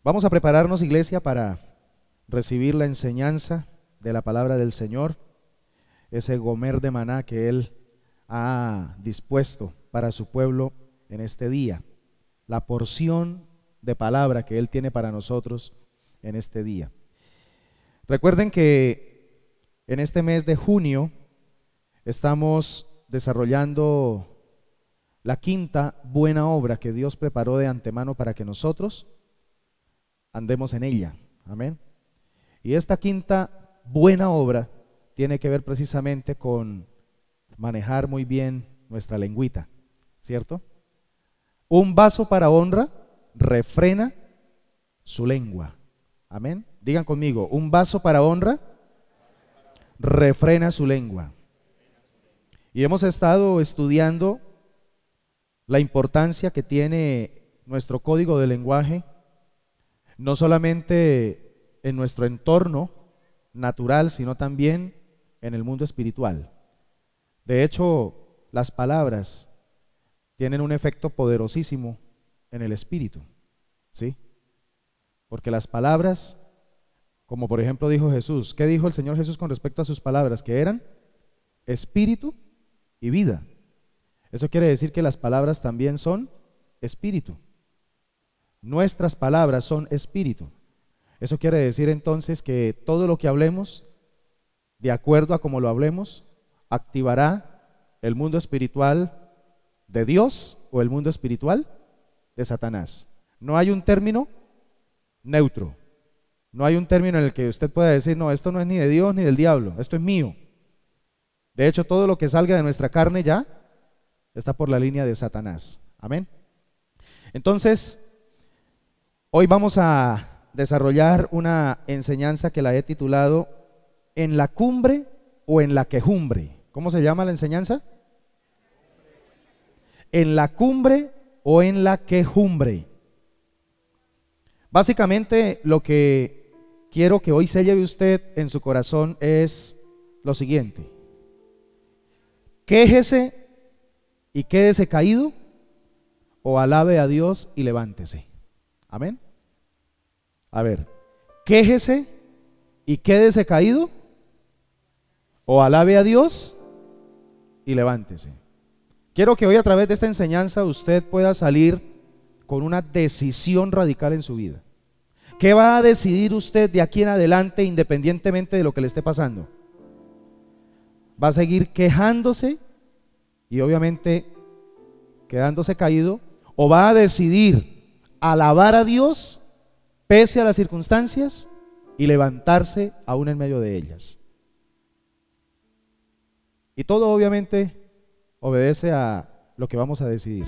Vamos a prepararnos, iglesia, para recibir la enseñanza de la palabra del Señor, ese gomer de maná que Él ha dispuesto para su pueblo en este día, la porción de palabra que Él tiene para nosotros en este día. Recuerden que en este mes de junio estamos desarrollando la quinta buena obra que Dios preparó de antemano para que nosotros andemos en ella. Amén. Y esta quinta buena obra tiene que ver precisamente con manejar muy bien nuestra lengüita, ¿cierto? Un vaso para honra refrena su lengua. Amén. Digan conmigo, un vaso para honra refrena su lengua. Y hemos estado estudiando la importancia que tiene nuestro código de lenguaje, no solamente en nuestro entorno natural, sino también en el mundo espiritual. De hecho, las palabras tienen un efecto poderosísimo en el espíritu, ¿sí? Porque las palabras, como por ejemplo dijo Jesús, ¿qué dijo el Señor Jesús con respecto a sus palabras? Que eran espíritu y vida. Eso quiere decir que las palabras también son espíritu. Nuestras palabras son espíritu. Eso quiere decir entonces que todo lo que hablemos, de acuerdo a cómo lo hablemos, activará el mundo espiritual de Dios o el mundo espiritual de Satanás. No hay un término neutro. No hay un término en el que usted pueda decir, no, esto no es ni de Dios ni del diablo, esto es mío. De hecho, todo lo que salga de nuestra carne ya está por la línea de Satanás. Amén. Entonces, hoy vamos a desarrollar una enseñanza que la he titulado ¿En la cumbre o en la quejumbre? ¿Cómo se llama la enseñanza? ¿En la cumbre o en la quejumbre? Básicamente lo que quiero que hoy se lleve usted en su corazón es lo siguiente: quéjese y quédese caído, o alabe a Dios y levántese. Amén. A ver, quéjese y quédese caído, o alabe a Dios y levántese. Quiero que hoy a través de esta enseñanza usted pueda salir con una decisión radical en su vida. ¿Qué va a decidir usted de aquí en adelante independientemente de lo que le esté pasando? ¿Va a seguir quejándose y obviamente quedándose caído, o va a decidir alabar a Dios pese a las circunstancias y levantarse aún en medio de ellas? Y todo obviamente obedece a lo que vamos a decidir.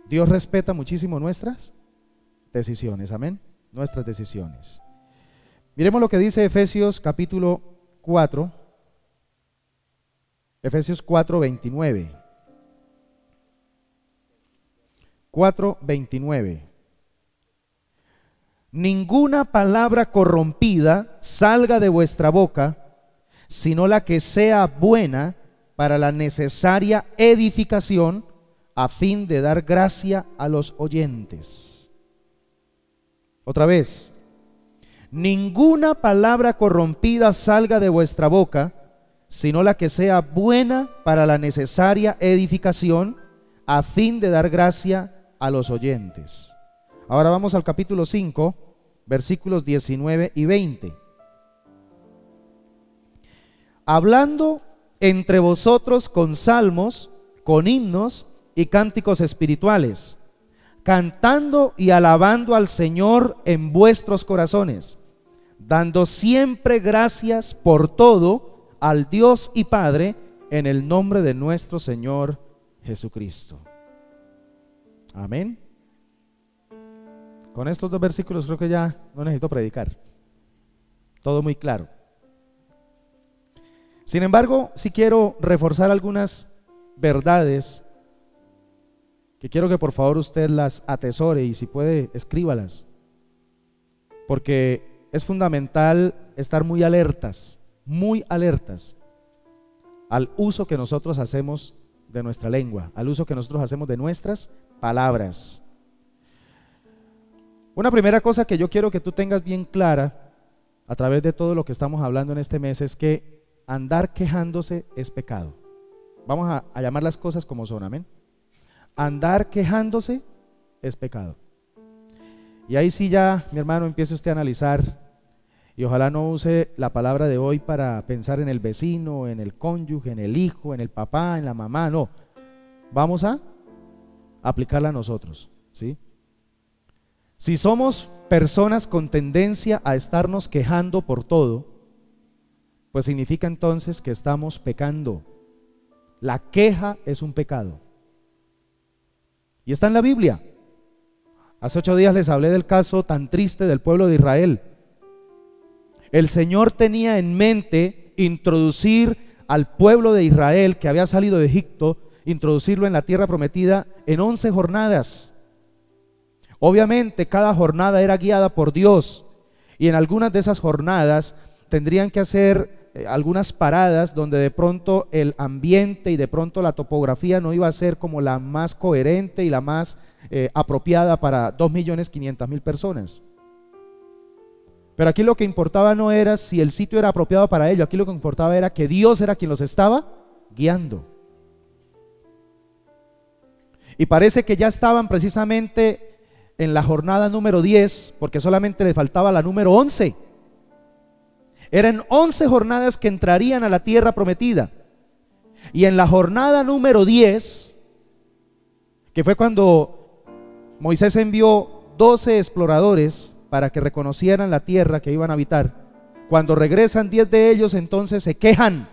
Dios respeta muchísimo nuestras decisiones, amén, nuestras decisiones. Miremos lo que dice Efesios capítulo 4, Efesios 4:29. 4:29. Ninguna palabra corrompida salga de vuestra boca, sino la que sea buena para la necesaria edificación, a fin de dar gracia a los oyentes. Otra vez, ninguna palabra corrompida salga de vuestra boca, sino la que sea buena para la necesaria edificación, a fin de dar gracia a los oyentes. Ahora vamos al capítulo 5, versículos 19 y 20. Hablando entre vosotros con salmos, con himnos y cánticos espirituales, cantando y alabando al Señor en vuestros corazones, dando siempre gracias por todo al Dios y Padre, en el nombre de nuestro Señor Jesucristo. Amén. Con estos dos versículos creo que ya no necesito predicar. Todo muy claro. Sin embargo, sí quiero reforzar algunas verdades que quiero que por favor usted las atesore, y si puede, escríbalas, porque es fundamental estar muy alertas al uso que nosotros hacemos de nuestra lengua, al uso que nosotros hacemos de nuestras palabras. Una primera cosa que yo quiero que tú tengas bien clara a través de todo lo que estamos hablando en este mes es que andar quejándose es pecado. Vamos a llamar las cosas como son, amén. Andar quejándose es pecado. Y ahí sí ya, mi hermano, empiece usted a analizar, y ojalá no use la palabra de hoy para pensar en el vecino, en el cónyuge, en el hijo, en el papá, en la mamá, no. Vamos a aplicarla a nosotros, ¿sí? Si somos personas con tendencia a estarnos quejando por todo, pues significa entonces que estamos pecando. La queja es un pecado. Y está en la Biblia. Hace 8 días les hablé del caso tan triste del pueblo de Israel. El Señor tenía en mente introducir al pueblo de Israel que había salido de Egipto, introducirlo en la tierra prometida en 11 jornadas. Obviamente cada jornada era guiada por Dios, y en algunas de esas jornadas tendrían que hacer algunas paradas donde de pronto el ambiente y de pronto la topografía no iba a ser como la más coherente y la más apropiada para 2.500.000 personas. Pero aquí lo que importaba no era si el sitio era apropiado para ello, aquí lo que importaba era que Dios era quien los estaba guiando. Y parece que ya estaban precisamente en la jornada número 10, porque solamente le faltaba la número 11. Eran 11 jornadas que entrarían a la tierra prometida. Y en la jornada número 10, que fue cuando Moisés envió 12 exploradores para que reconocieran la tierra que iban a habitar, cuando regresan 10 de ellos, entonces se quejan.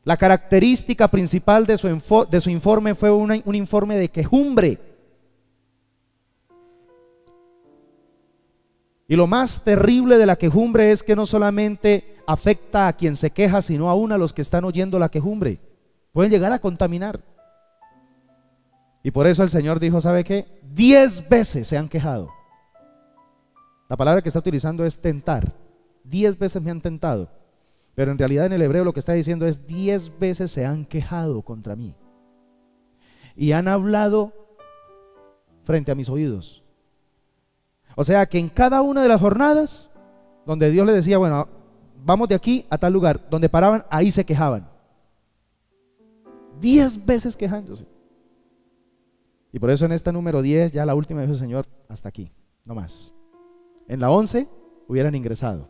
La característica principal de su informe fue un informe de quejumbre. Y lo más terrible de la quejumbre es que no solamente afecta a quien se queja, sino aún a los que están oyendo la quejumbre. Pueden llegar a contaminar. Y por eso el Señor dijo, ¿sabe qué? 10 veces se han quejado. La palabra que está utilizando es tentar. 10 veces me han tentado. Pero en realidad en el hebreo lo que está diciendo es 10 veces se han quejado contra mí. Y han hablado frente a mis oídos. O sea que en cada una de las jornadas donde Dios les decía, bueno, vamos de aquí a tal lugar, donde paraban, ahí se quejaban. 10 veces quejándose. Y por eso en esta número 10, ya la última dijo el Señor, hasta aquí, no más. En la 11 hubieran ingresado.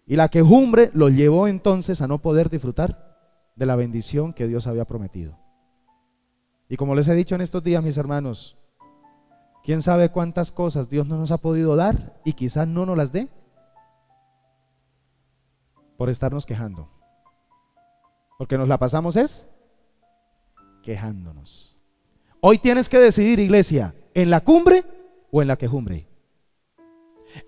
Y la quejumbre los llevó entonces a no poder disfrutar de la bendición que Dios había prometido. Y como les he dicho en estos días, mis hermanos, ¿quién sabe cuántas cosas Dios no nos ha podido dar y quizás no nos las dé? Por estarnos quejando. Porque nos la pasamos es quejándonos. Hoy tienes que decidir, iglesia, ¿en la cumbre o en la quejumbre?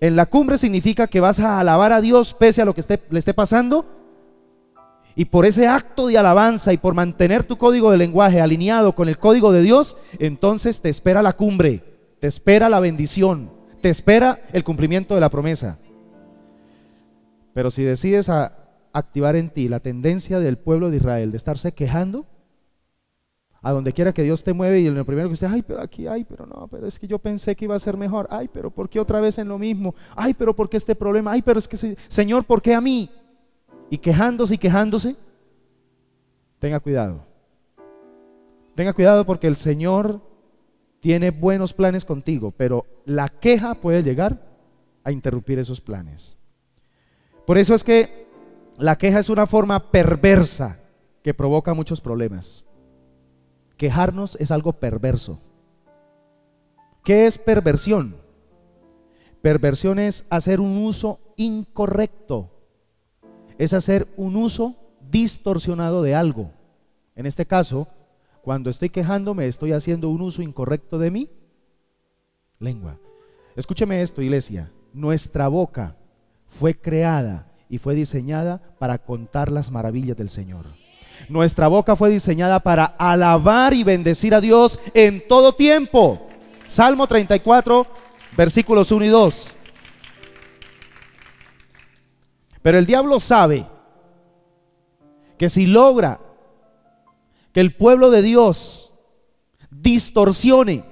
En la cumbre significa que vas a alabar a Dios pese a lo que le esté pasando, y por ese acto de alabanza y por mantener tu código de lenguaje alineado con el código de Dios, entonces te espera la cumbre, te espera la bendición, te espera el cumplimiento de la promesa. Pero si decides activar en ti la tendencia del pueblo de Israel de estarse quejando, a donde quiera que Dios te mueve, y lo primero que usted, ay, pero aquí, ay, pero no, pero es que yo pensé que iba a ser mejor, ay, pero ¿por qué otra vez en lo mismo? Ay, pero ¿por qué este problema? Ay, pero es que, Señor, ¿por qué a mí? Y quejándose, tenga cuidado. Tenga cuidado porque el Señor tiene buenos planes contigo, pero la queja puede llegar a interrumpir esos planes. Por eso es que la queja es una forma perversa que provoca muchos problemas. Quejarnos es algo perverso. ¿Qué es perversión? Perversión es hacer un uso incorrecto, es hacer un uso distorsionado de algo. En este caso, cuando estoy quejándome, estoy haciendo un uso incorrecto de mi lengua. Escúcheme esto, iglesia. Nuestra boca fue creada y fue diseñada para contar las maravillas del Señor. Nuestra boca fue diseñada para alabar y bendecir a Dios en todo tiempo. Salmo 34, versículos 1 y 2. Pero el diablo sabe que si logra que el pueblo de Dios distorsione.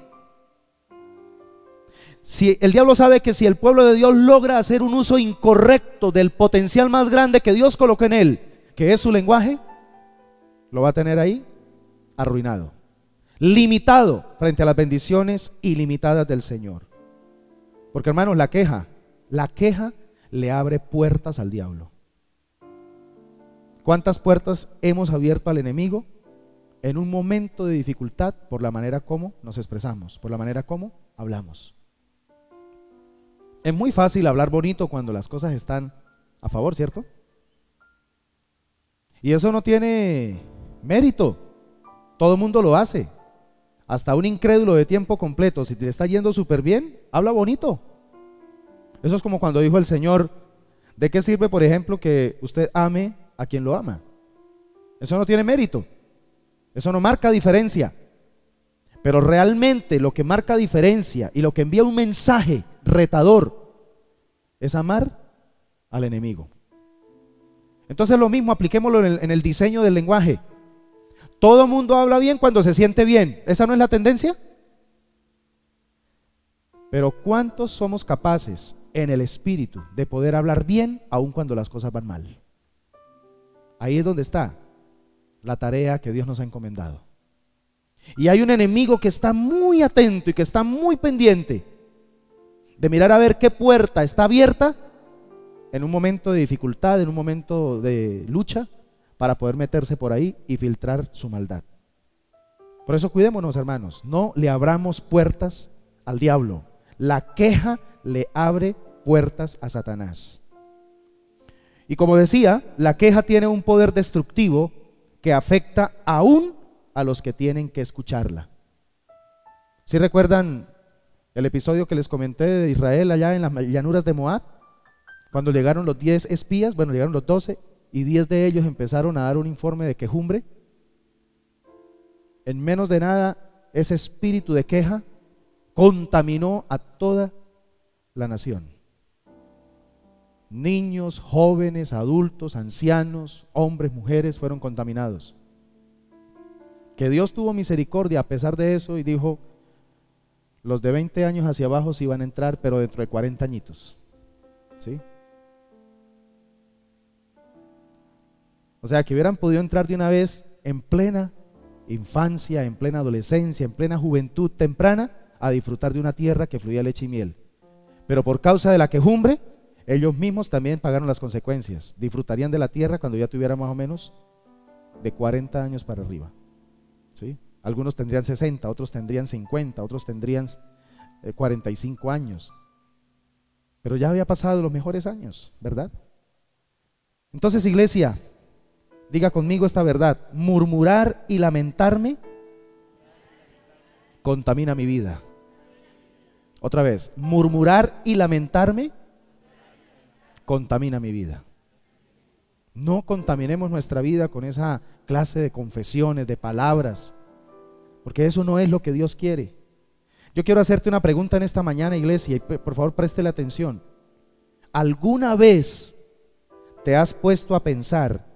Si el diablo sabe que si el pueblo de Dios logra hacer un uso incorrecto del potencial más grande que Dios colocó en él, que es su lenguaje, lo va a tener ahí arruinado, limitado frente a las bendiciones ilimitadas del Señor. Porque, hermanos, la queja le abre puertas al diablo. ¿Cuántas puertas hemos abierto al enemigo en un momento de dificultad por la manera como nos expresamos, por la manera como hablamos? Es muy fácil hablar bonito cuando las cosas están a favor, ¿cierto? Y eso no tiene mérito. Todo el mundo lo hace. Hasta un incrédulo de tiempo completo, si te está yendo súper bien, habla bonito. Eso es como cuando dijo el Señor: ¿de qué sirve, por ejemplo, que usted ame a quien lo ama? Eso no tiene mérito. Eso no marca diferencia. Pero realmente lo que marca diferencia y lo que envía un mensaje retador es amar al enemigo. Entonces lo mismo, apliquémoslo en el diseño del lenguaje. Todo mundo habla bien cuando se siente bien. ¿Esa no es la tendencia? Pero ¿cuántos somos capaces en el espíritu de poder hablar bien aun cuando las cosas van mal? Ahí es donde está la tarea que Dios nos ha encomendado. Y hay un enemigo que está muy atento y que está muy pendiente de mirar a ver qué puerta está abierta en un momento de dificultad, en un momento de lucha, para poder meterse por ahí y filtrar su maldad. Por eso cuidémonos, hermanos, no le abramos puertas al diablo. La queja le abre puertas a Satanás. Y como decía, la queja tiene un poder destructivo que afecta aún a los que tienen que escucharla. ¿Sí recuerdan el episodio que les comenté de Israel allá en las llanuras de Moab? Cuando llegaron los 10 espías, bueno, llegaron los 12 y 10 de ellos empezaron a dar un informe de quejumbre. En menos de nada, ese espíritu de queja contaminó a toda la nación. Niños, jóvenes, adultos, ancianos, hombres, mujeres fueron contaminados. Que Dios tuvo misericordia a pesar de eso y dijo: los de 20 años hacia abajo sí van a entrar, pero dentro de 40 añitos. ¿Sí? O sea, que hubieran podido entrar de una vez en plena infancia, en plena adolescencia, en plena juventud temprana, a disfrutar de una tierra que fluía leche y miel. Pero por causa de la quejumbre, ellos mismos también pagaron las consecuencias. Disfrutarían de la tierra cuando ya tuvieran más o menos de 40 años para arriba. ¿Sí? Algunos tendrían 60, otros tendrían 50, otros tendrían 45 años. Pero ya había pasado los mejores años, ¿verdad? Entonces, iglesia, diga conmigo esta verdad: murmurar y lamentarme contamina mi vida. Otra vez, murmurar y lamentarme contamina mi vida. No contaminemos nuestra vida con esa clase de confesiones, de palabras, porque eso no es lo que Dios quiere. Yo quiero hacerte una pregunta en esta mañana, iglesia, y por favor préstele atención. ¿Alguna vez te has puesto a pensar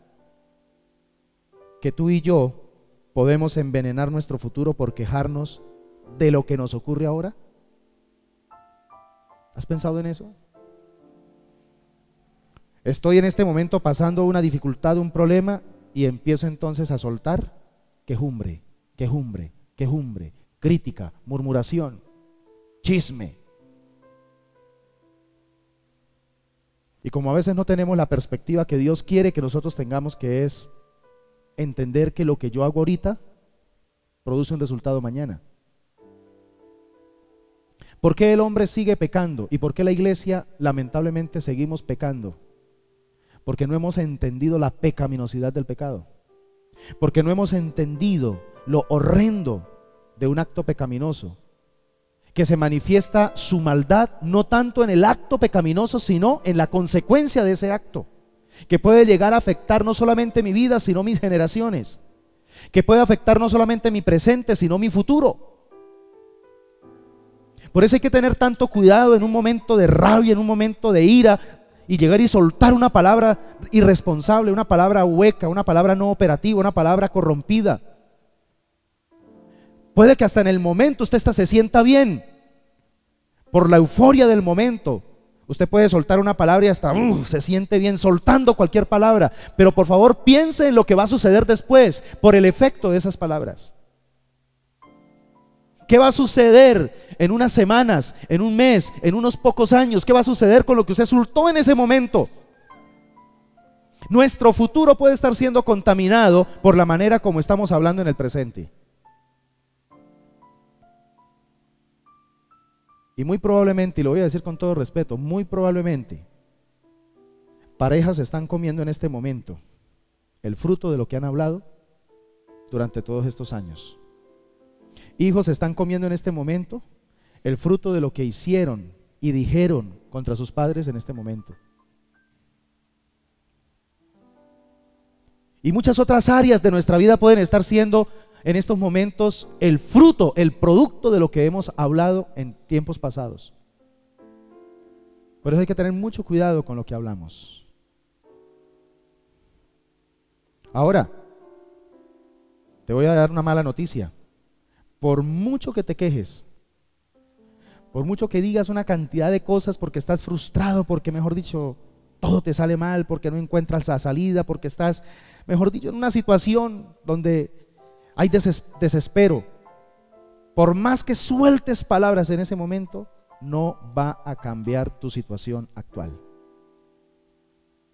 que tú y yo podemos envenenar nuestro futuro por quejarnos de lo que nos ocurre ahora? ¿Has pensado en eso? Estoy en este momento pasando una dificultad, un problema, y empiezo entonces a soltar quejumbre, quejumbre, quejumbre, crítica, murmuración, chisme. Y como a veces no tenemos la perspectiva que Dios quiere que nosotros tengamos, que es entender que lo que yo hago ahorita produce un resultado mañana. ¿Por qué el hombre sigue pecando? ¿Y por qué la iglesia lamentablemente seguimos pecando? Porque no hemos entendido la pecaminosidad del pecado. Porque no hemos entendido lo horrendo de un acto pecaminoso, que se manifiesta su maldad no tanto en el acto pecaminoso, sino en la consecuencia de ese acto, que puede llegar a afectar no solamente mi vida, sino mis generaciones, que puede afectar no solamente mi presente, sino mi futuro. Por eso hay que tener tanto cuidado en un momento de rabia, en un momento de ira, y llegar y soltar una palabra irresponsable, una palabra hueca, una palabra no operativa, una palabra corrompida. Puede que hasta en el momento usted se sienta bien, por la euforia del momento. Usted puede soltar una palabra y hasta se siente bien soltando cualquier palabra, pero por favor piense en lo que va a suceder después, por el efecto de esas palabras. ¿Qué va a suceder en unas semanas, en un mes, en unos pocos años? ¿Qué va a suceder con lo que usted soltó en ese momento? Nuestro futuro puede estar siendo contaminado por la manera como estamos hablando en el presente. Y muy probablemente, y lo voy a decir con todo respeto, muy probablemente parejas están comiendo en este momento el fruto de lo que han hablado durante todos estos años. Hijos están comiendo en este momento el fruto de lo que hicieron y dijeron contra sus padres en este momento. Y muchas otras áreas de nuestra vida pueden estar siendo en estos momentos el fruto, el producto de lo que hemos hablado en tiempos pasados. Por eso hay que tener mucho cuidado con lo que hablamos. Ahora, te voy a dar una mala noticia. Por mucho que te quejes, por mucho que digas una cantidad de cosas porque estás frustrado, porque mejor dicho, todo te sale mal, porque no encuentras la salida, porque estás, mejor dicho, en una situación donde hay desespero, por más que sueltes palabras en ese momento, no va a cambiar tu situación actual.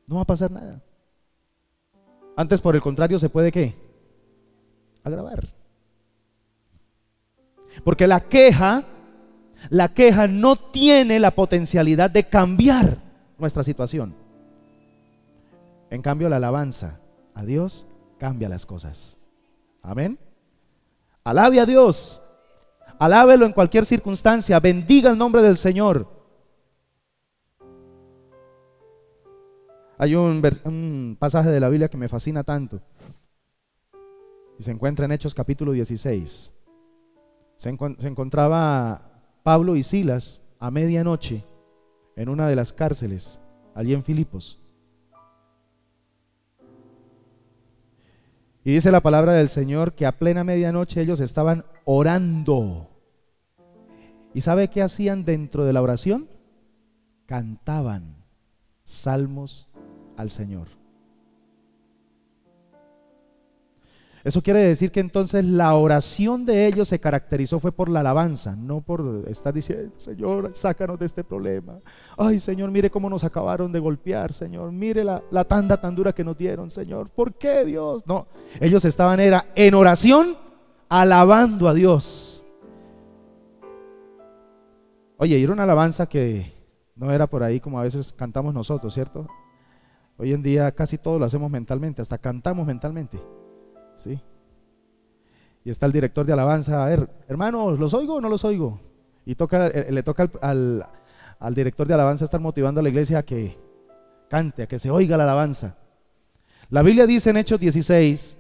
No va a pasar nada. Antes, por el contrario, se puede ¿qué? Agravar. Porque la queja no tiene la potencialidad de cambiar nuestra situación. En cambio, la alabanza a Dios cambia las cosas. Amén. Alabe a Dios, alábelo en cualquier circunstancia, bendiga el nombre del Señor. Hay un pasaje de la Biblia que me fascina tanto y se encuentra en Hechos capítulo 16. Se encontraba Pablo y Silas a medianoche en una de las cárceles allí en Filipos. Y dice la palabra del Señor que a plena medianoche ellos estaban orando. ¿Y sabe qué hacían dentro de la oración? Cantaban salmos al Señor. Eso quiere decir que entonces la oración de ellos se caracterizó fue por la alabanza, no por estar diciendo, Señor, sácanos de este problema. Ay, Señor, mire cómo nos acabaron de golpear, Señor, mire la tanda tan dura que nos dieron, Señor. ¿Por qué, Dios? No, ellos estaban en oración, alabando a Dios. Oye, y era una alabanza que no era por ahí como a veces cantamos nosotros, ¿cierto? Hoy en día casi todo lo hacemos mentalmente, hasta cantamos mentalmente. ¿Sí? Y está el director de alabanza, a ver, hermanos, ¿los oigo o no los oigo? Y le toca al director de alabanza estar motivando a la iglesia a que cante, a que se oiga la alabanza. La Biblia dice en Hechos 16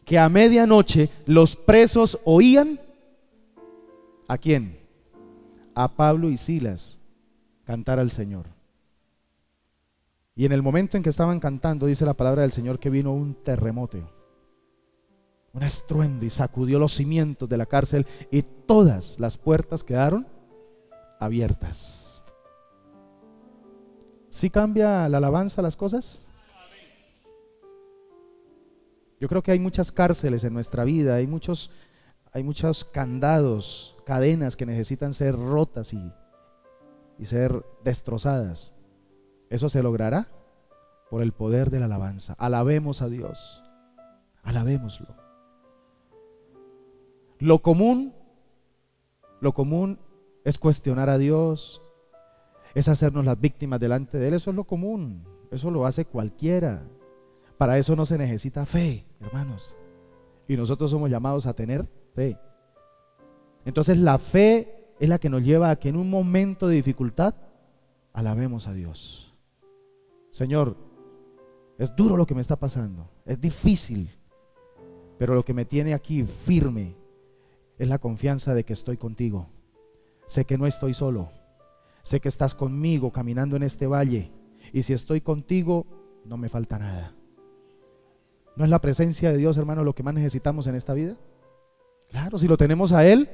que a medianoche los presos oían ¿a quién? A Pablo y Silas cantar al Señor. Y en el momento en que estaban cantando, dice la palabra del Señor que vino un terremoto, un estruendo, y sacudió los cimientos de la cárcel y todas las puertas quedaron abiertas. ¿Sí cambia la alabanza las cosas? Yo creo que hay muchas cárceles en nuestra vida, hay muchos candados, cadenas que necesitan ser rotas y ser destrozadas. Eso se logrará por el poder de la alabanza. Alabemos a Dios, alabémoslo. Lo común es cuestionar a Dios, es hacernos las víctimas delante de Él. Eso es lo común, eso lo hace cualquiera. Para eso no se necesita fe, hermanos. Y nosotros somos llamados a tener fe. Entonces la fe es la que nos lleva a que en un momento de dificultad alabemos a Dios. Señor, es duro lo que me está pasando, es difícil, pero lo que me tiene aquí firme es la confianza de que estoy contigo. Sé que no estoy solo, sé que estás conmigo caminando en este valle, y si estoy contigo no me falta nada. ¿No es la presencia de Dios, hermano, lo que más necesitamos en esta vida? Claro, si lo tenemos a Él,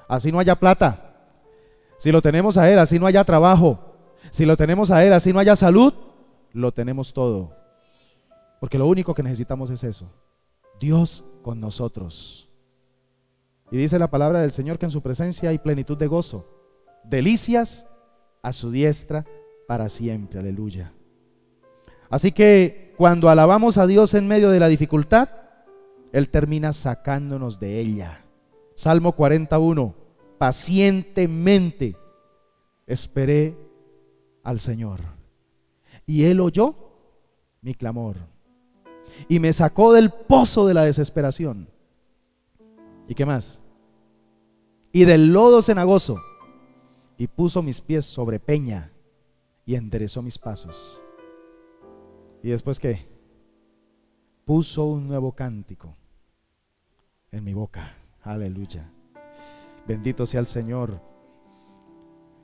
así no haya plata. Si lo tenemos a Él, así no haya trabajo. Si lo tenemos a Él, así no haya salud, lo tenemos todo. Porque lo único que necesitamos es eso, Dios con nosotros. Y dice la palabra del Señor que en su presencia hay plenitud de gozo, delicias a su diestra para siempre, aleluya. Así que cuando alabamos a Dios en medio de la dificultad, Él termina sacándonos de ella. Salmo 41, pacientemente esperé al Señor, y Él oyó mi clamor, y me sacó del pozo de la desesperación. ¿Y qué más? Y del lodo cenagoso, y puso mis pies sobre peña, y enderezó mis pasos. ¿Y después qué? Puso un nuevo cántico en mi boca. Aleluya. Bendito sea el Señor.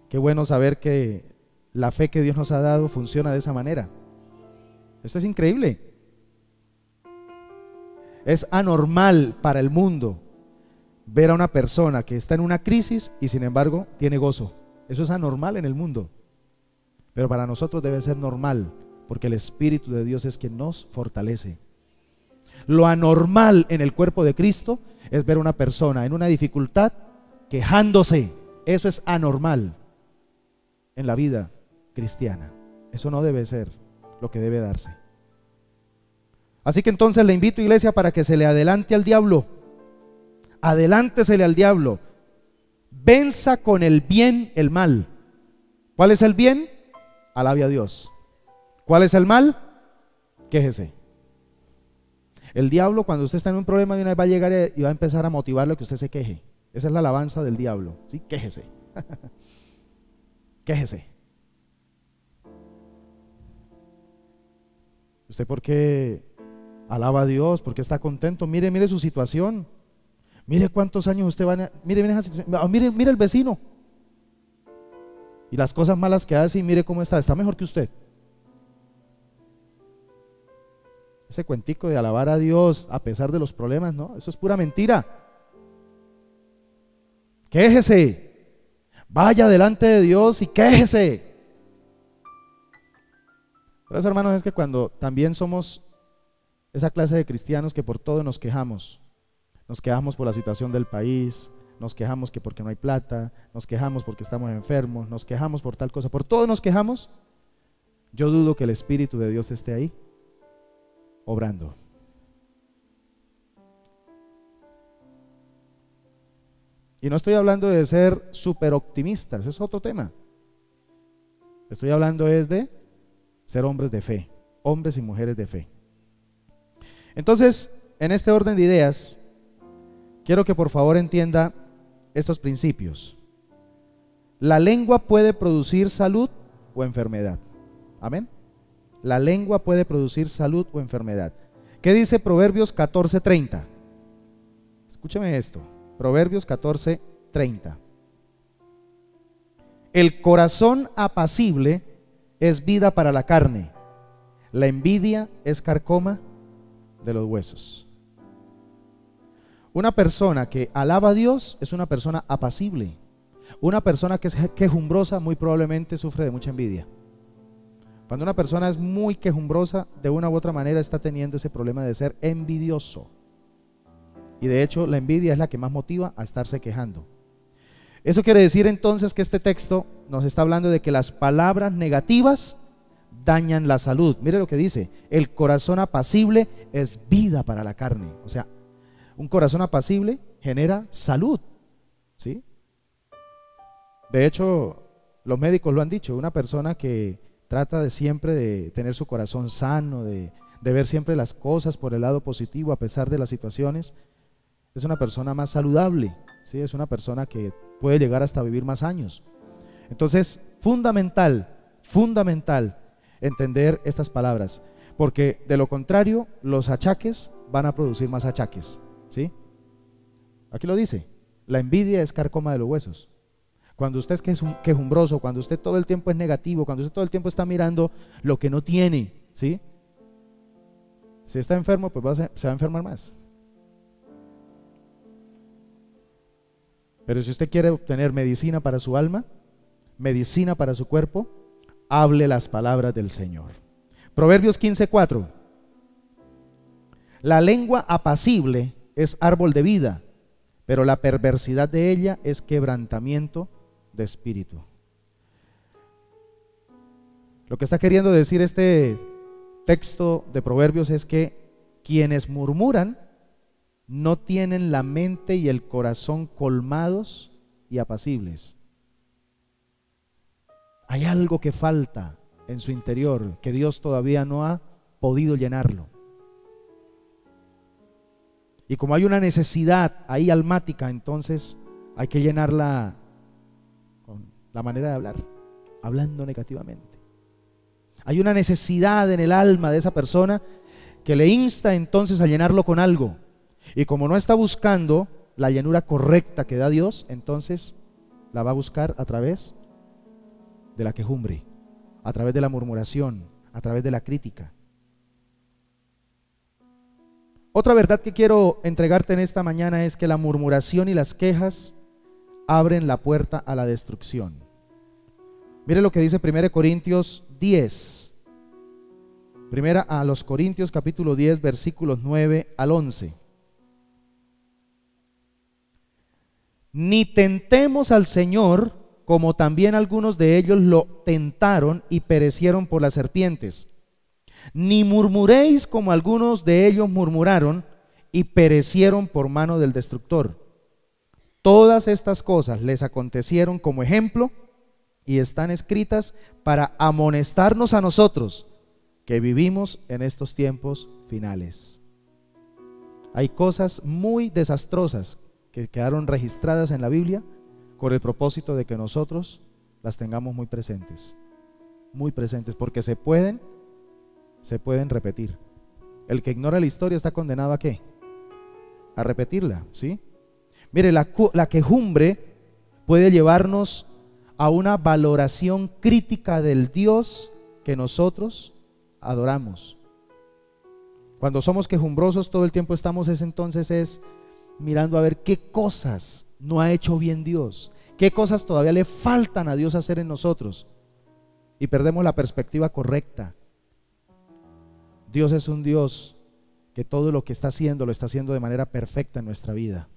Qué bueno saber que la fe que Dios nos ha dado funciona de esa manera. Esto es increíble. Es anormal para el mundo ver a una persona que está en una crisis y sin embargo tiene gozo. Eso es anormal en el mundo. Pero para nosotros debe ser normal, porque el Espíritu de Dios es quien nos fortalece. Lo anormal en el cuerpo de Cristo es ver a una persona en una dificultad quejándose. Eso es anormal en la vida cristiana. Eso no debe ser lo que debe darse. Así que entonces le invito, iglesia, para que se le adelante al diablo. Adelántesele al diablo. Venza con el bien el mal. ¿Cuál es el bien? Alabe a Dios. ¿Cuál es el mal? Quéjese. El diablo, cuando usted está en un problema, de una vez va a llegar y va a empezar a motivarlo a que usted se queje. Esa es la alabanza del diablo. ¿Sí? Quéjese. Quéjese. ¿Usted por qué alaba a Dios? ¿Por qué está contento? Mire su situación. Mire cuántos años usted va a... Mire esa situación. Mire el vecino. Y las cosas malas que hace, y mire cómo está. Está mejor que usted. Ese cuentico de alabar a Dios a pesar de los problemas, no, eso es pura mentira. Quéjese. Vaya delante de Dios y quéjese. Por eso, hermanos, es que cuando también somos esa clase de cristianos que por todo nos quejamos por la situación del país, nos quejamos que porque no hay plata, nos quejamos porque estamos enfermos, nos quejamos por tal cosa, por todo nos quejamos, yo dudo que el Espíritu de Dios esté ahí obrando. Y no estoy hablando de ser súper optimistas, es otro tema. Estoy hablando es de ser hombres de fe, hombres y mujeres de fe. Entonces, en este orden de ideas, quiero que por favor entienda estos principios. La lengua puede producir salud o enfermedad. Amén. La lengua puede producir salud o enfermedad. ¿Qué dice Proverbios 14:30? Escúcheme esto. Proverbios 14:30. El corazón apacible es vida para la carne. La envidia es carcoma de los huesos. Una persona que alaba a Dios es una persona apacible. Una persona que es quejumbrosa muy probablemente sufre de mucha envidia. Cuando una persona es muy quejumbrosa, de una u otra manera está teniendo ese problema de ser envidioso. Y de hecho la envidia es la que más motiva a estarse quejando. Eso quiere decir entonces que este texto nos está hablando de que las palabras negativas dañan la salud. Mire lo que dice: el corazón apacible es vida para la carne. O sea, un corazón apacible genera salud, ¿sí? De hecho, los médicos lo han dicho. Una persona que trata de siempre de tener su corazón sano, de ver siempre las cosas por el lado positivo a pesar de las situaciones, es una persona más saludable, ¿sí? Es una persona que puede llegar hasta vivir más años. Entonces, fundamental entender estas palabras, porque de lo contrario, los achaques van a producir más achaques, ¿sí? Aquí lo dice: la envidia es carcoma de los huesos. Cuando usted es quejumbroso, cuando usted todo el tiempo es negativo, cuando usted todo el tiempo está mirando lo que no tiene, ¿sí? Si está enfermo, pues se va a enfermar más. Pero si usted quiere obtener medicina para su alma, medicina para su cuerpo, hable las palabras del Señor. Proverbios 15:4. La lengua apacible es árbol de vida, pero la perversidad de ella es quebrantamiento de espíritu. Lo que está queriendo decir este texto de Proverbios es que quienes murmuran no tienen la mente y el corazón colmados y apacibles. Hay algo que falta en su interior, que Dios todavía no ha podido llenarlo. Y como hay una necesidad ahí almática, entonces hay que llenarla con la manera de hablar, hablando negativamente. Hay una necesidad en el alma de esa persona que le insta entonces a llenarlo con algo. Y como no está buscando la llenura correcta que da Dios, entonces la va a buscar a través de la quejumbre, a través de la murmuración, a través de la crítica. Otra verdad que quiero entregarte en esta mañana es que la murmuración y las quejas abren la puerta a la destrucción. Mire lo que dice 1 Corintios 10. Primera a los Corintios capítulo 10 versículos 9 al 11. Ni tentemos al Señor, como también algunos de ellos lo tentaron y perecieron por las serpientes. Ni murmuréis como algunos de ellos murmuraron y perecieron por mano del destructor. Todas estas cosas les acontecieron como ejemplo y están escritas para amonestarnos a nosotros que vivimos en estos tiempos finales. Hay cosas muy desastrosas que quedaron registradas en la Biblia con el propósito de que nosotros las tengamos muy presentes, porque se pueden repetir. El que ignora la historia está condenado ¿a qué? A repetirla, ¿sí? Mire, la quejumbre puede llevarnos a una valoración crítica del Dios que nosotros adoramos. Cuando somos quejumbrosos todo el tiempo estamos entonces mirando a ver qué cosas no ha hecho bien Dios, qué cosas todavía le faltan a Dios hacer en nosotros, y perdemos la perspectiva correcta. Dios es un Dios que todo lo que está haciendo lo está haciendo de manera perfecta en nuestra vida.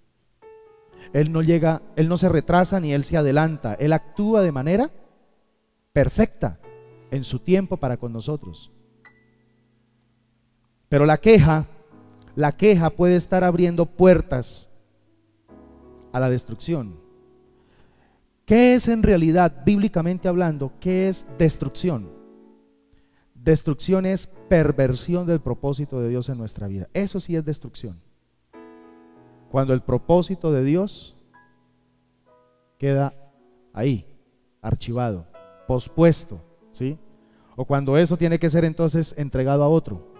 Él no se retrasa ni Él se adelanta. Él actúa de manera perfecta en su tiempo para con nosotros. Pero la queja puede estar abriendo puertas a la destrucción. ¿Qué es en realidad, bíblicamente hablando, qué es destrucción? Destrucción es perversión del propósito de Dios en nuestra vida. Eso sí es destrucción. Cuando el propósito de Dios queda ahí, archivado, pospuesto, ¿sí? O cuando eso tiene que ser entonces entregado a otro.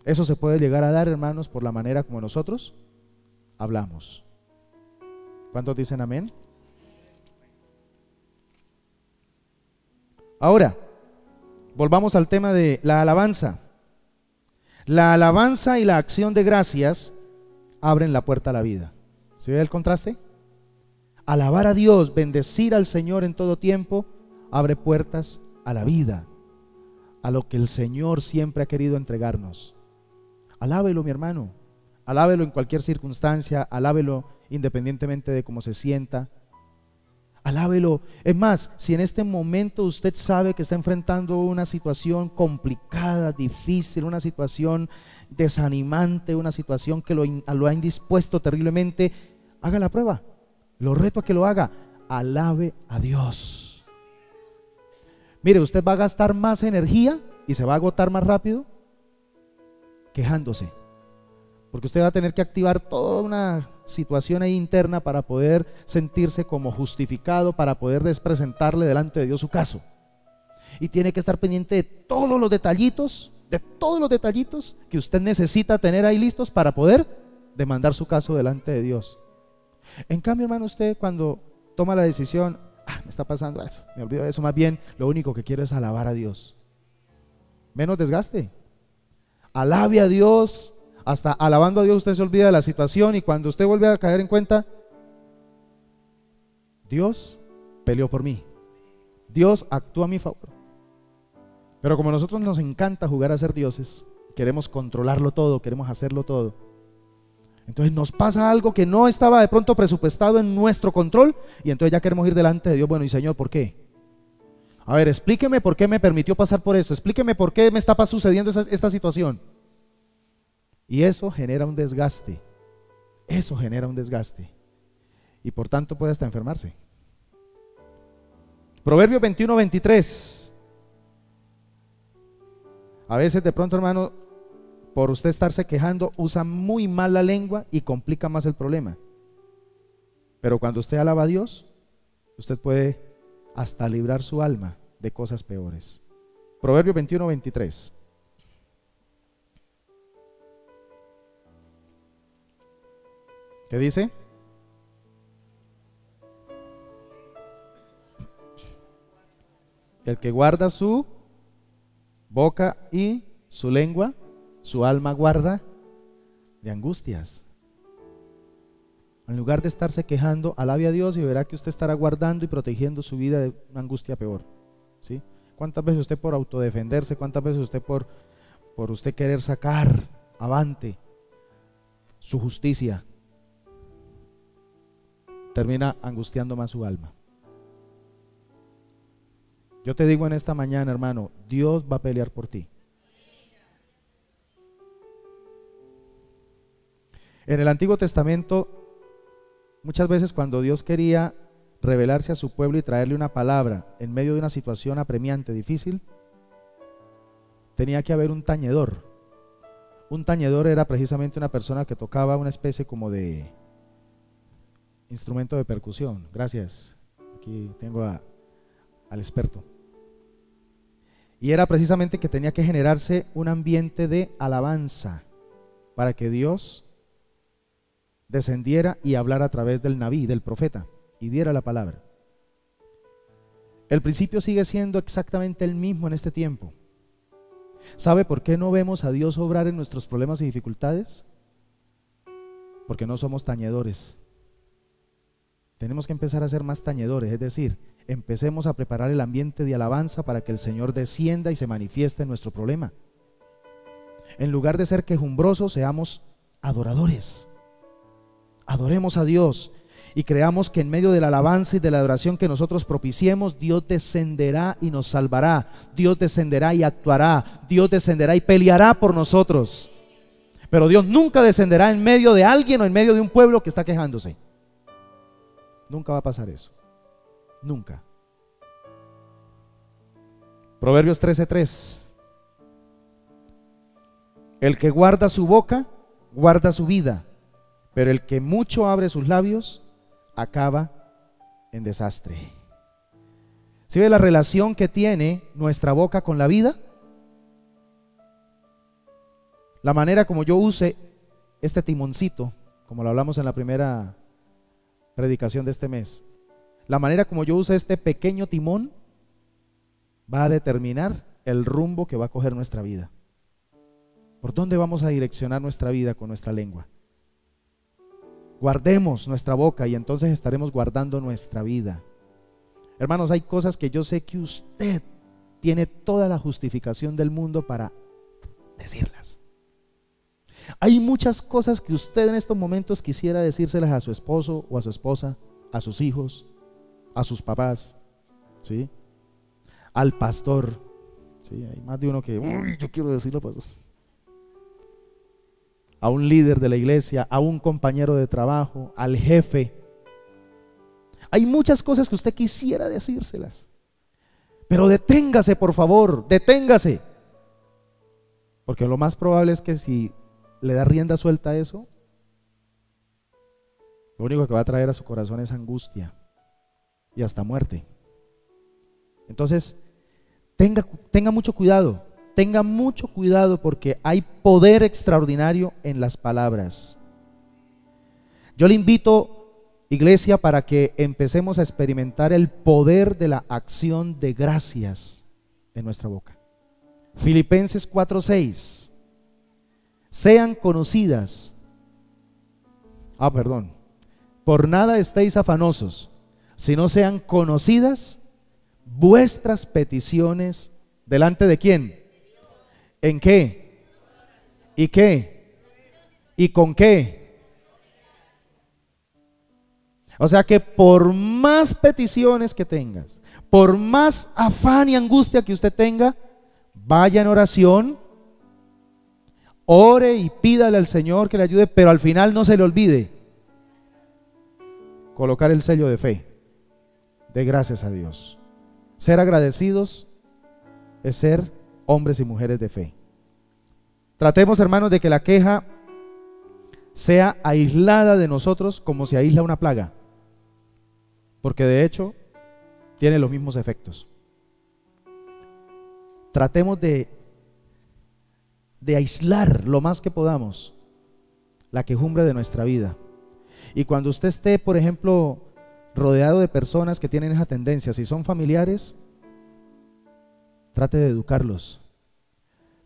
Eso se puede llegar a dar, hermanos, por la manera como nosotros hablamos. ¿Cuántos dicen amén? Ahora, volvamos al tema de la alabanza. La alabanza y la acción de gracias abren la puerta a la vida. ¿Se ve el contraste? Alabar a Dios, bendecir al Señor en todo tiempo, abre puertas a la vida, a lo que el Señor siempre ha querido entregarnos. Alábelo, mi hermano, alábelo en cualquier circunstancia, alábelo independientemente de cómo se sienta. Alábelo. Es más, si en este momento usted sabe que está enfrentando una situación complicada, difícil, una situación desanimante, una situación que lo ha indispuesto terriblemente, haga la prueba. Lo reto a que lo haga. Alabe a Dios. Mire, usted va a gastar más energía y se va a agotar más rápido quejándose, porque usted va a tener que activar toda una situación ahí interna para poder sentirse como justificado, para poder presentarle delante de Dios su caso, y tiene que estar pendiente de todos los detallitos que usted necesita tener ahí listos para poder demandar su caso delante de Dios. En cambio, hermano, usted cuando toma la decisión, me está pasando eso, me olvido de eso, más bien lo único que quiero es alabar a Dios. Menos desgaste. Alabe a Dios. Hasta alabando a Dios usted se olvida de la situación, y cuando usted vuelve a caer en cuenta, Dios peleó por mí. Dios actuó a mi favor. Pero como a nosotros nos encanta jugar a ser dioses, queremos controlarlo todo, queremos hacerlo todo, entonces nos pasa algo que no estaba de pronto presupuestado en nuestro control, y entonces ya queremos ir delante de Dios. Bueno, y Señor, ¿por qué? A ver, explíqueme por qué me permitió pasar por esto, explíqueme por qué me está sucediendo esta situación. Y eso genera un desgaste, y por tanto puede hasta enfermarse. Proverbios 21-23. A veces de pronto, hermano, por usted estarse quejando, usa muy mal la lengua y complica más el problema. Pero cuando usted alaba a Dios, usted puede hasta librar su alma de cosas peores. Proverbios 21-23. ¿Qué dice? El que guarda su boca y su lengua, su alma guarda de angustias. En lugar de estarse quejando, alabe a Dios y verá que usted estará guardando y protegiendo su vida de una angustia peor. ¿Sí? ¿Cuántas veces usted por autodefenderse, cuántas veces usted por usted querer sacar avante su justicia, termina angustiando más su alma? Yo te digo en esta mañana, hermano, Dios va a pelear por ti. En el Antiguo Testamento, muchas veces cuando Dios quería revelarse a su pueblo y traerle una palabra en medio de una situación apremiante, difícil, tenía que haber un tañedor. Un tañedor era precisamente una persona que tocaba una especie como de instrumento de percusión. Gracias. Aquí tengo al experto. Y era precisamente que tenía que generarse un ambiente de alabanza para que Dios descendiera y hablara a través del Nabí, del profeta, y diera la palabra. El principio sigue siendo exactamente el mismo en este tiempo. ¿Sabe por qué no vemos a Dios obrar en nuestros problemas y dificultades? Porque no somos tañedores. Tenemos que empezar a ser más tañedores, es decir, empecemos a preparar el ambiente de alabanza para que el Señor descienda y se manifieste en nuestro problema. En lugar de ser quejumbrosos, seamos adoradores. Adoremos a Dios y creamos que en medio de la alabanza y de la adoración que nosotros propiciemos, Dios descenderá y nos salvará, Dios descenderá y actuará, Dios descenderá y peleará por nosotros. Pero Dios nunca descenderá en medio de alguien o en medio de un pueblo que está quejándose. Nunca va a pasar eso. Nunca. Proverbios 13:3. El que guarda su boca, guarda su vida, pero el que mucho abre sus labios, acaba en desastre. ¿Sí ve la relación que tiene nuestra boca con la vida? La manera como yo use este timoncito, como lo hablamos en la primera predicación de este mes, la manera como yo use este pequeño timón va a determinar el rumbo que va a coger nuestra vida. ¿Por dónde vamos a direccionar nuestra vida con nuestra lengua? Guardemos nuestra boca y entonces estaremos guardando nuestra vida. Hermanos, hay cosas que yo sé que usted tiene toda la justificación del mundo para decirlas. Hay muchas cosas que usted en estos momentos quisiera decírselas a su esposo o a su esposa, a sus hijos, a sus papás, ¿sí? Al pastor, ¿sí? Hay más de uno que, uy, yo quiero decirlo, pastor. A un líder de la iglesia, a un compañero de trabajo, al jefe. Hay muchas cosas que usted quisiera decírselas, pero deténgase, por favor, deténgase, porque lo más probable es que si le da rienda suelta a eso, lo único que va a traer a su corazón es angustia y hasta muerte. Entonces, tenga mucho cuidado. Tenga mucho cuidado porque hay poder extraordinario en las palabras. Yo le invito, iglesia, para que empecemos a experimentar el poder de la acción de gracias en nuestra boca. Filipenses 4:6. Sean conocidas, por nada estéis afanosos, sino sean conocidas vuestras peticiones delante de quién. ¿En qué? ¿Y qué? ¿Y con qué? O sea que por más peticiones que tengas, por más afán y angustia que usted tenga, vaya en oración, ore y pídale al Señor que le ayude, pero al final no se le olvide colocar el sello de fe, de gracias a Dios. Ser agradecidos es ser hombres y mujeres de fe. Tratemos, hermanos, de que la queja sea aislada de nosotros como se aísla una plaga, porque de hecho tiene los mismos efectos. Tratemos de aislar lo más que podamos la quejumbre de nuestra vida. Y cuando usted esté, por ejemplo, rodeado de personas que tienen esa tendencia, si son familiares, trate de educarlos,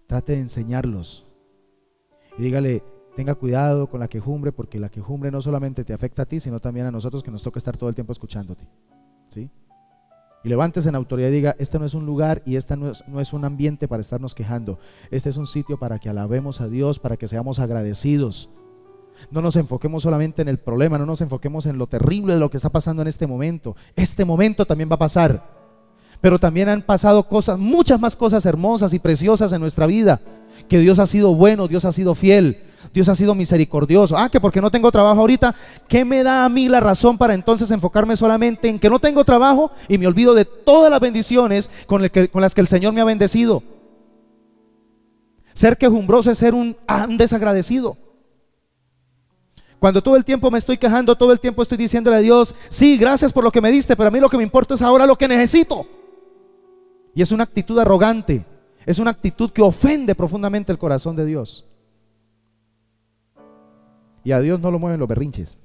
trate de enseñarlos y dígale: tenga cuidado con la quejumbre, porque la quejumbre no solamente te afecta a ti, sino también a nosotros, que nos toca estar todo el tiempo escuchándote, ¿sí? Y levántese en autoridad y diga: este no es un lugar y este no es un ambiente para estarnos quejando. Este es un sitio para que alabemos a Dios, para que seamos agradecidos. No nos enfoquemos solamente en el problema, no nos enfoquemos en lo terrible de lo que está pasando en este momento. Este momento también va a pasar, pero también han pasado cosas, muchas más cosas hermosas y preciosas en nuestra vida, que Dios ha sido bueno, Dios ha sido fiel, Dios ha sido misericordioso. Que porque no tengo trabajo ahorita, ¿qué me da a mí la razón para entonces enfocarme solamente en que no tengo trabajo y me olvido de todas las bendiciones con las que el Señor me ha bendecido? Ser quejumbroso es ser un desagradecido. Cuando todo el tiempo me estoy quejando, todo el tiempo estoy diciéndole a Dios: sí, gracias por lo que me diste, pero a mí lo que me importa es ahora lo que necesito. Y es una actitud arrogante, es una actitud que ofende profundamente el corazón de Dios. Y a Dios no lo mueven los berrinches.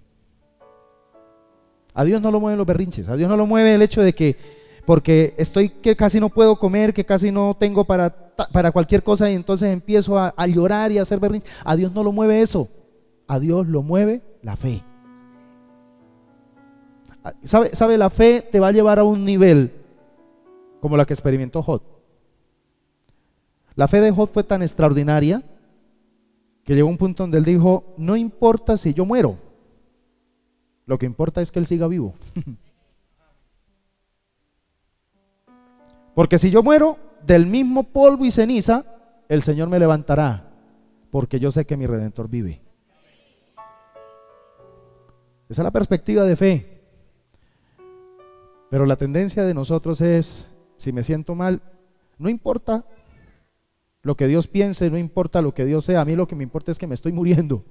A Dios no lo mueven los berrinches. A Dios no lo mueve el hecho de que porque estoy que casi no puedo comer, que casi no tengo para cualquier cosa, y entonces empiezo a llorar y a hacer berrinches. A Dios no lo mueve eso. A Dios lo mueve la fe. ¿Sabe? La fe te va a llevar a un nivel como la que experimentó Job. La fe de Job fue tan extraordinaria que llegó a un punto donde él dijo: no importa si yo muero, lo que importa es que él siga vivo. Porque si yo muero, del mismo polvo y ceniza el Señor me levantará, porque yo sé que mi Redentor vive. Esa es la perspectiva de fe. Pero la tendencia de nosotros es: si me siento mal, no importa lo que Dios piense, no importa lo que Dios sea, a mí lo que me importa es que me estoy muriendo.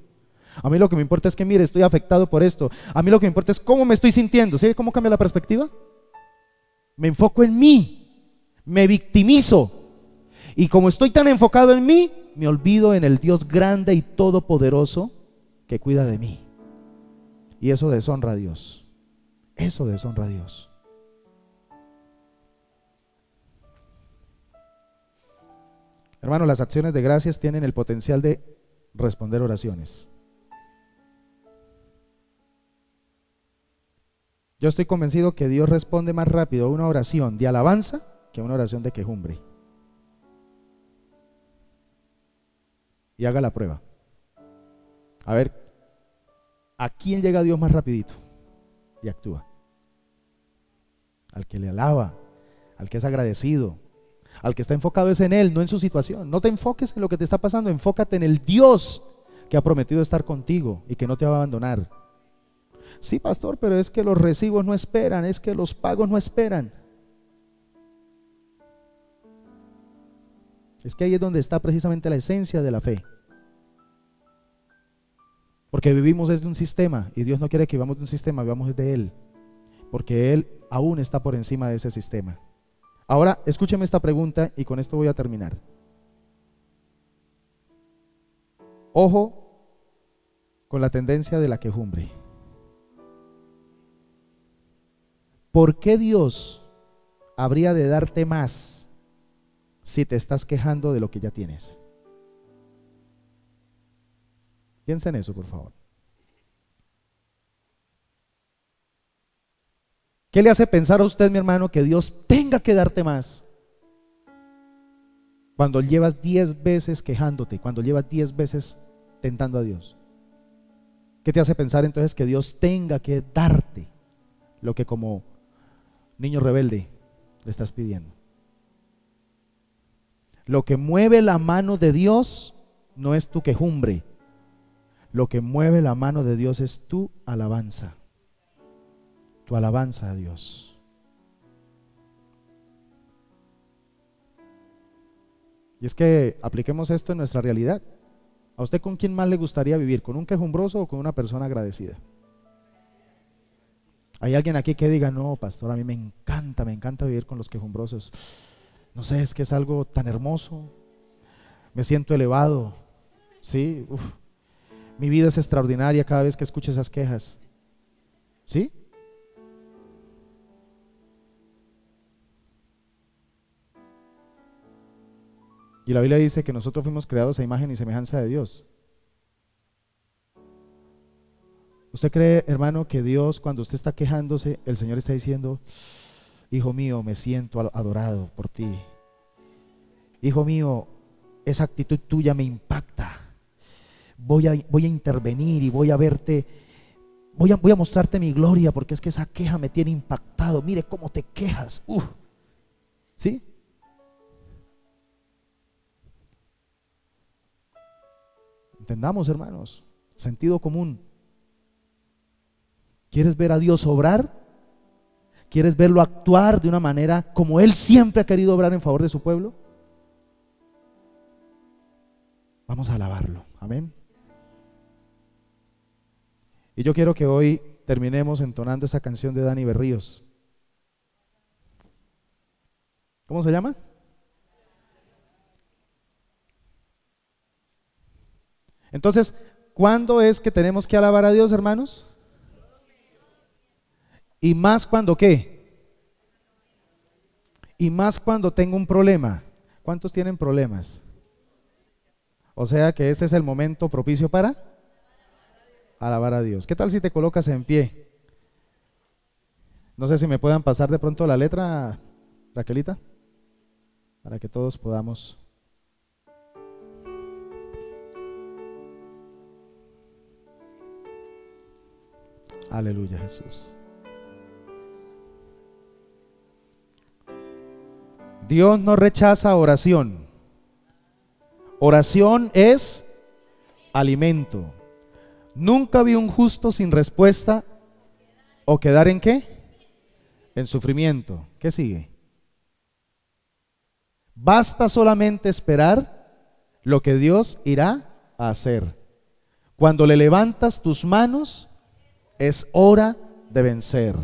A mí lo que me importa es que, mire, estoy afectado por esto. A mí lo que me importa es cómo me estoy sintiendo. ¿Sí cómo cambia la perspectiva? Me enfoco en mí, me victimizo, y como estoy tan enfocado en mí, me olvido en el Dios grande y todopoderoso que cuida de mí. Y eso deshonra a Dios. Eso deshonra a Dios. Hermano, las acciones de gracias tienen el potencial de responder oraciones. Yo estoy convencido que Dios responde más rápido a una oración de alabanza que a una oración de quejumbre. Y haga la prueba. A ver, ¿a quién llega Dios más rapidito? Y actúa. Al que le alaba, al que es agradecido, al que está enfocado es en Él, no en su situación. No te enfoques en lo que te está pasando, enfócate en el Dios que ha prometido estar contigo y que no te va a abandonar. Sí, pastor, pero es que los recibos no esperan, es que los pagos no esperan. Es que ahí es donde está precisamente la esencia de la fe. Porque vivimos desde un sistema y Dios no quiere que vivamos de un sistema, vivamos de Él. Porque Él aún está por encima de ese sistema. Ahora, escúcheme esta pregunta y con esto voy a terminar. Ojo con la tendencia de la quejumbre. ¿Por qué Dios habría de darte más si te estás quejando de lo que ya tienes? Piensa en eso, por favor. ¿Qué le hace pensar a usted, mi hermano, que Dios tenga que darte más? Cuando llevas 10 veces quejándote, cuando llevas 10 veces tentando a Dios. ¿Qué te hace pensar entonces que Dios tenga que darte lo que como niño rebelde le estás pidiendo? Lo que mueve la mano de Dios no es tu quejumbre. Lo que mueve la mano de Dios es tu alabanza. Tu alabanza a Dios. Y es que apliquemos esto en nuestra realidad. ¿A usted con quién más le gustaría vivir? ¿Con un quejumbroso o con una persona agradecida? ¿Hay alguien aquí que diga, no, pastor, a mí me encanta vivir con los quejumbrosos? No sé, es que es algo tan hermoso. Me siento elevado. ¿Sí? Uf. Mi vida es extraordinaria cada vez que escucho esas quejas. ¿Sí? Y la Biblia dice que nosotros fuimos creados a imagen y semejanza de Dios. ¿Usted cree, hermano, que Dios, cuando usted está quejándose, el Señor está diciendo, hijo mío, me siento adorado por ti? Hijo mío, esa actitud tuya me impacta. Voy a intervenir y voy a verte, voy a mostrarte mi gloria, porque es que esa queja me tiene impactado. Mire cómo te quejas. ¿Sí? Entendamos, hermanos, sentido común. ¿Quieres ver a Dios obrar? ¿Quieres verlo actuar de una manera como Él siempre ha querido obrar en favor de su pueblo? Vamos a alabarlo, amén. Y yo quiero que hoy terminemos entonando esa canción de Dani Berríos. ¿Cómo se llama? Entonces, ¿cuándo es que tenemos que alabar a Dios, hermanos? Y más cuando ¿qué? Y más cuando tengo un problema. ¿Cuántos tienen problemas? O sea que este es el momento propicio para alabar a Dios. ¿Qué tal si te colocas en pie? No sé si me puedan pasar de pronto la letra, Raquelita, para que todos podamos. Aleluya, Jesús. Dios no rechaza oración. Oración es alimento. Nunca vi un justo sin respuesta o quedar ¿en qué? En sufrimiento. ¿Qué sigue? Basta solamente esperar lo que Dios irá a hacer. Cuando le levantas tus manos, es hora de vencer.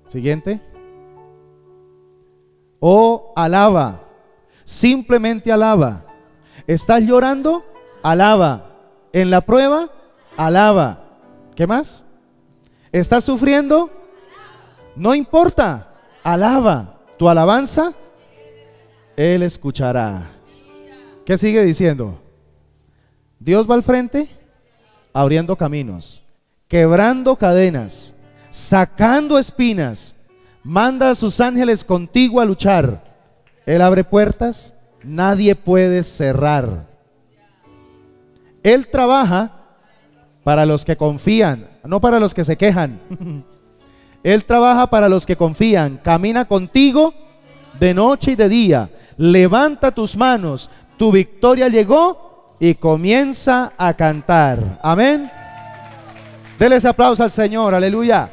Siguiente. Oh, alaba. Simplemente alaba. ¿Estás llorando? Alaba. En la prueba, alaba. ¿Qué más? ¿Estás sufriendo? No importa. Alaba. Tu alabanza, Él escuchará. ¿Qué sigue diciendo? Dios va al frente, abriendo caminos, quebrando cadenas, sacando espinas. Manda a sus ángeles contigo a luchar. Él abre puertas, nadie puede cerrar. Él trabaja para los que confían, no para los que se quejan. Él trabaja para los que confían. Camina contigo de noche y de día. Levanta tus manos, tu victoria llegó, y comienza a cantar. Amén. Dele ese aplauso al Señor, aleluya.